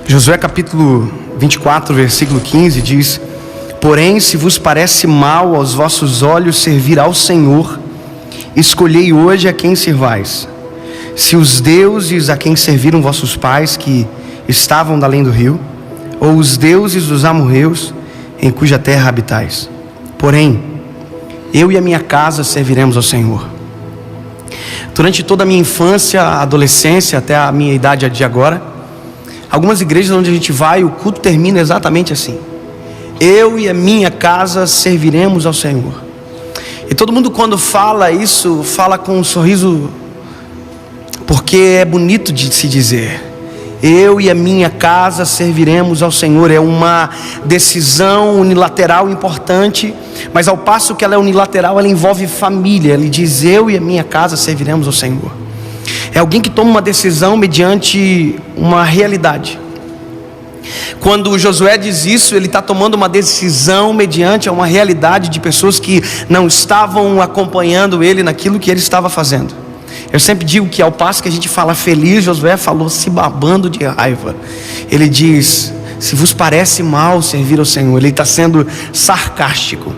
Josué capítulo 24, versículo 15 diz: porém, se vos parece mal aos vossos olhos servir ao Senhor, escolhei hoje a quem servais. Se os deuses a quem serviram vossos pais, que estavam da além do rio, ou os deuses dos amorreus, em cuja terra habitais. Porém, eu e a minha casa serviremos ao Senhor. Durante toda a minha infância, adolescência, até a minha idade de agora, algumas igrejas onde a gente vai, o culto termina exatamente assim: eu e a minha casa serviremos ao Senhor. E todo mundo, quando fala isso, fala com um sorriso, porque é bonito de se dizer: eu e a minha casa serviremos ao Senhor. É uma decisão unilateral importante, mas ao passo que ela é unilateral, ela envolve família. Ele diz: eu e a minha casa serviremos ao Senhor. É alguém que toma uma decisão mediante uma realidade. Quando Josué diz isso, ele está tomando uma decisão mediante uma realidade de pessoas que não estavam acompanhando ele naquilo que ele estava fazendo. Eu sempre digo que ao passo que a gente fala feliz, Josué falou se babando de raiva. Ele diz: se vos parece mal servir ao Senhor. Ele está sendo sarcástico.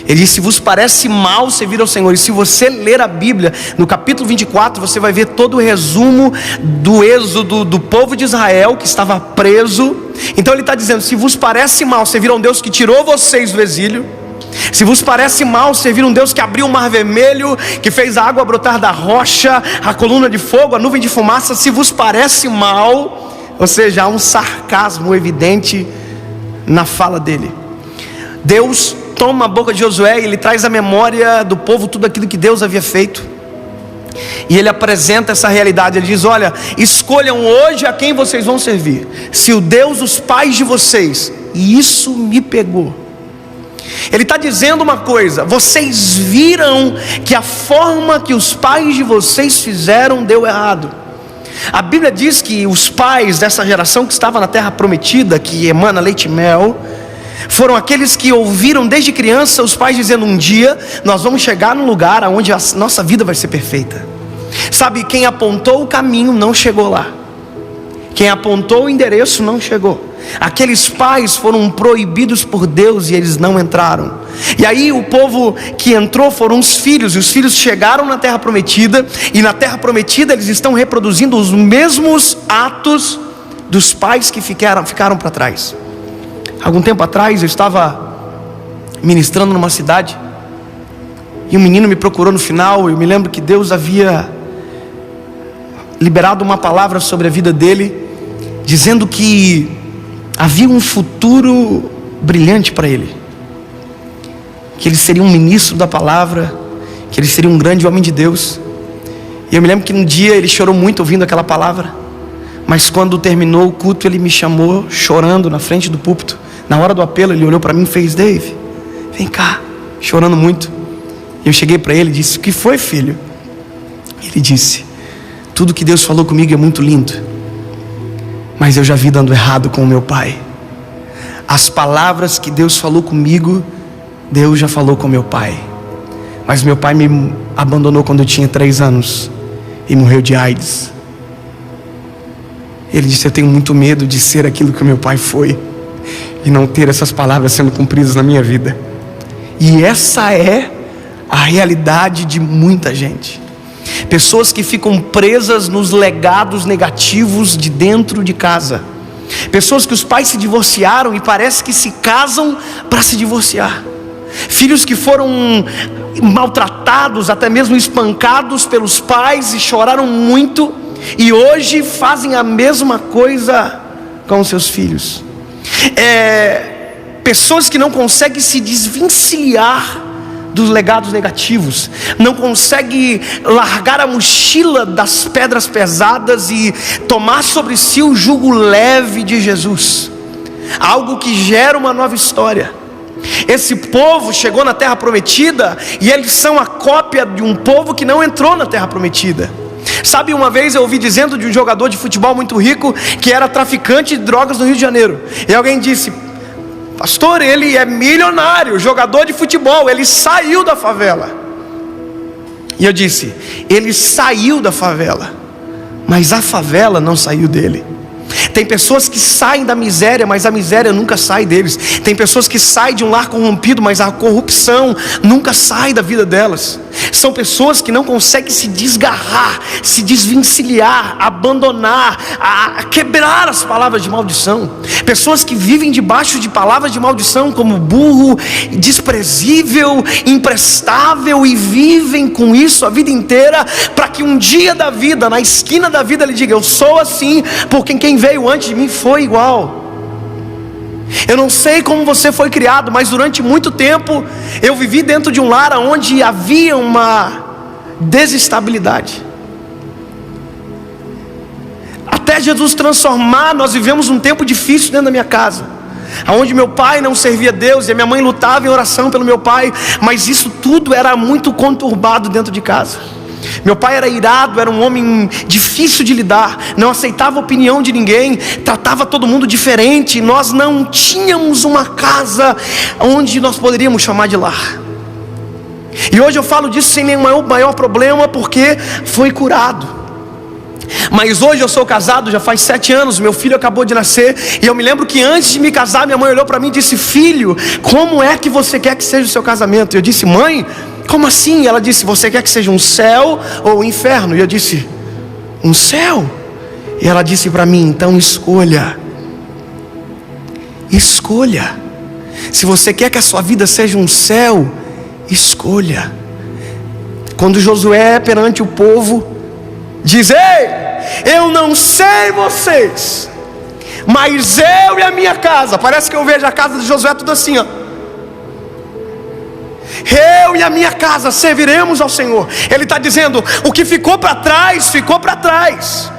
Ele diz: se vos parece mal servir ao Senhor. E se você ler a Bíblia, no capítulo 24, você vai ver todo o resumo do êxodo do povo de Israel, que estava preso. Então ele está dizendo: se vos parece mal servir a um Deus que tirou vocês do exílio, se vos parece mal servir um Deus que abriu o mar vermelho, que fez a água brotar da rocha, a coluna de fogo, a nuvem de fumaça, se vos parece mal, ou seja, há um sarcasmo evidente na fala dele. Deus toma a boca de Josué e ele traz à memória do povo tudo aquilo que Deus havia feito, e ele apresenta essa realidade. Ele diz: olha, escolham hoje a quem vocês vão servir. Se o Deus dos pais de vocês, e isso me pegou. Ele está dizendo uma coisa: vocês viram que a forma que os pais de vocês fizeram deu errado. A Bíblia diz que os pais dessa geração que estava na terra prometida, que emana leite e mel, foram aqueles que ouviram desde criança os pais dizendo: um dia nós vamos chegar num lugar onde a nossa vida vai ser perfeita. Sabe, quem apontou o caminho não chegou lá. Quem apontou o endereço não chegou. Aqueles pais foram proibidos por Deus e eles não entraram. E aí o povo que entrou foram os filhos. E os filhos chegaram na terra prometida. E na terra prometida eles estão reproduzindo os mesmos atos dos pais que ficaram para trás. Algum tempo atrás eu estava ministrando numa cidade, e um menino me procurou no final. Eu me lembro que Deus havia liberado uma palavra sobre a vida dele, dizendo que havia um futuro brilhante para ele, que ele seria um ministro da palavra, que ele seria um grande homem de Deus. E eu me lembro que um dia ele chorou muito ouvindo aquela palavra, mas quando terminou o culto ele me chamou chorando na frente do púlpito. Na hora do apelo ele olhou para mim e fez: Dave, vem cá, chorando muito. E eu cheguei para ele e disse: o que foi, filho? Ele disse: tudo que Deus falou comigo é muito lindo, mas eu já vi dando errado com o meu pai. As palavras que Deus falou comigo, Deus já falou com meu pai. Mas meu pai me abandonou quando eu tinha 3 anos e morreu de AIDS. Ele disse: eu tenho muito medo de ser aquilo que o meu pai foi e não ter essas palavras sendo cumpridas na minha vida. E essa é a realidade de muita gente. Pessoas que ficam presas nos legados negativos de dentro de casa. Pessoas que os pais se divorciaram e parece que se casam para se divorciar. Filhos que foram maltratados, até mesmo espancados pelos pais e choraram muito, e hoje fazem a mesma coisa com seus filhos. Pessoas que não conseguem se desvencilhar dos legados negativos, não conseguem largar a mochila das pedras pesadas e tomar sobre si o jugo leve de Jesus, algo que gera uma nova história. Esse povo chegou na terra prometida e eles são a cópia de um povo que não entrou na terra prometida. Sabe, uma vez eu ouvi dizendo de um jogador de futebol muito rico que era traficante de drogas no Rio de Janeiro, e alguém disse: pastor, ele é milionário, jogador de futebol, ele saiu da favela. E eu disse: ele saiu da favela, mas a favela não saiu dele. Tem pessoas que saem da miséria, mas a miséria nunca sai deles. Tem pessoas que saem de um lar corrompido, mas a corrupção nunca sai da vida delas. São pessoas que não conseguem se desgarrar, se desvencilhar, abandonar, quebrar as palavras de maldição. Pessoas que vivem debaixo de palavras de maldição como burro, desprezível, imprestável, e vivem com isso a vida inteira, para que um dia da vida, na esquina da vida, ele diga: eu sou assim, porque quem veio antes de mim foi igual. Eu não sei como você foi criado, mas durante muito tempo eu vivi dentro de um lar onde havia uma desestabilidade. Até Jesus transformar, nós vivemos um tempo difícil dentro da minha casa, onde meu pai não servia a Deus e a minha mãe lutava em oração pelo meu pai, mas isso tudo era muito conturbado dentro de casa. Meu pai era irado, era um homem difícil de lidar, não aceitava a opinião de ninguém, tratava todo mundo diferente. Nós não tínhamos uma casa onde nós poderíamos chamar de lar. E hoje eu falo disso sem nenhum maior problema, porque foi curado. Mas hoje eu sou casado já faz 7 anos, meu filho acabou de nascer, e eu me lembro que antes de me casar, minha mãe olhou para mim e disse: filho, como é que você quer que seja o seu casamento? E eu disse: mãe, como assim? Ela disse: você quer que seja um céu ou um inferno? E eu disse: um céu. E ela disse para mim: então escolha. Escolha. Se você quer que a sua vida seja um céu, escolha. Quando Josué perante o povo diz: ei, eu não sei vocês, mas eu e a minha casa, parece que eu vejo a casa de Josué tudo assim, ó: eu e a minha casa serviremos ao Senhor. Ele está dizendo: o que ficou para trás, ficou para trás.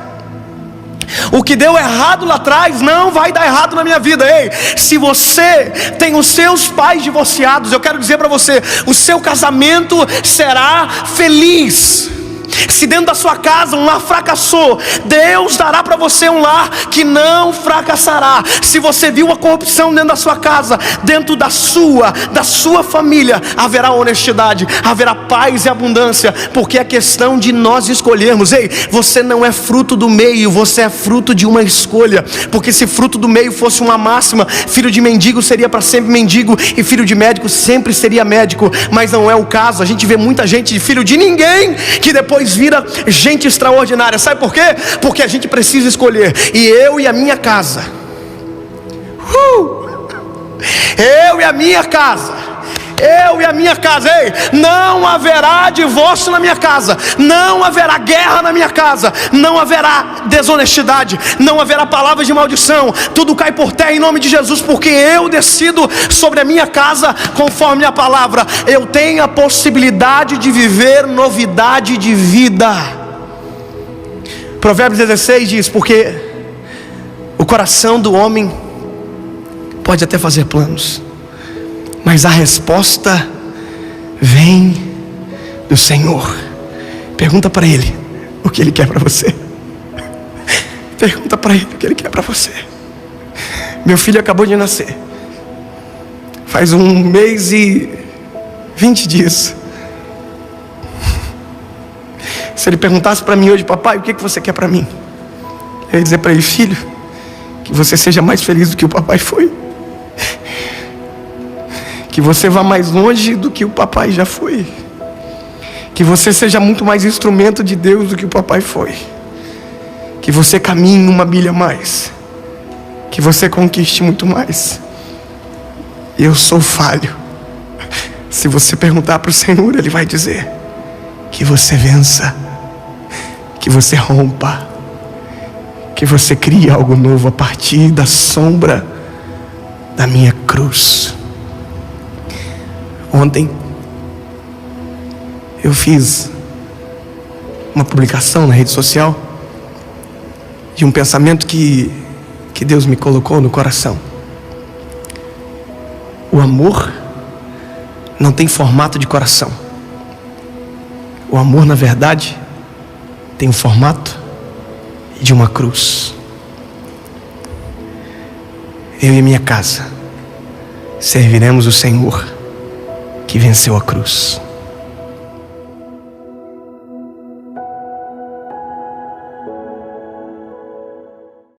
O que deu errado lá atrás não vai dar errado na minha vida. Ei, se você tem os seus pais divorciados, eu quero dizer para você: o seu casamento será feliz. Se dentro da sua casa um lar fracassou, Deus dará para você um lar que não fracassará. Se você viu a corrupção dentro da sua casa, dentro da sua família, haverá honestidade, haverá paz e abundância, porque é questão de nós escolhermos. Ei, você não é fruto do meio, você é fruto de uma escolha. Porque se fruto do meio fosse uma máxima, filho de mendigo seria para sempre mendigo, e filho de médico sempre seria médico. Mas não é o caso. A gente vê muita gente de filho de ninguém que depois vira gente extraordinária. Sabe por quê? Porque a gente precisa escolher. E eu e a minha casa, eu e a minha casa, ei, não haverá divórcio na minha casa, não haverá guerra na minha casa, não haverá desonestidade, não haverá palavras de maldição. Tudo cai por terra em nome de Jesus, porque eu decido sobre a minha casa conforme a palavra. Eu tenho a possibilidade de viver novidade de vida. Provérbios 16 diz: porque o coração do homem pode até fazer planos, mas a resposta vem do Senhor. Pergunta para Ele o que Ele quer para você. Pergunta para Ele o que Ele quer para você. Meu filho acabou de nascer, faz 1 mês e 20 dias. Se ele perguntasse para mim hoje: papai, o que você quer para mim? Eu ia dizer para ele: filho, que você seja mais feliz do que o papai foi, que você vá mais longe do que o papai já foi, que você seja muito mais instrumento de Deus do que o papai foi, que você caminhe 1 milha a mais, que você conquiste muito mais. Eu sou falho. Se você perguntar para o Senhor, Ele vai dizer: que você vença, que você rompa, que você crie algo novo a partir da sombra da minha cruz. Ontem eu fiz uma publicação na rede social de um pensamento que Deus me colocou no coração. O amor não tem formato de coração. O amor, na verdade, tem o formato de uma cruz. Eu e minha casa serviremos o Senhor que venceu a cruz.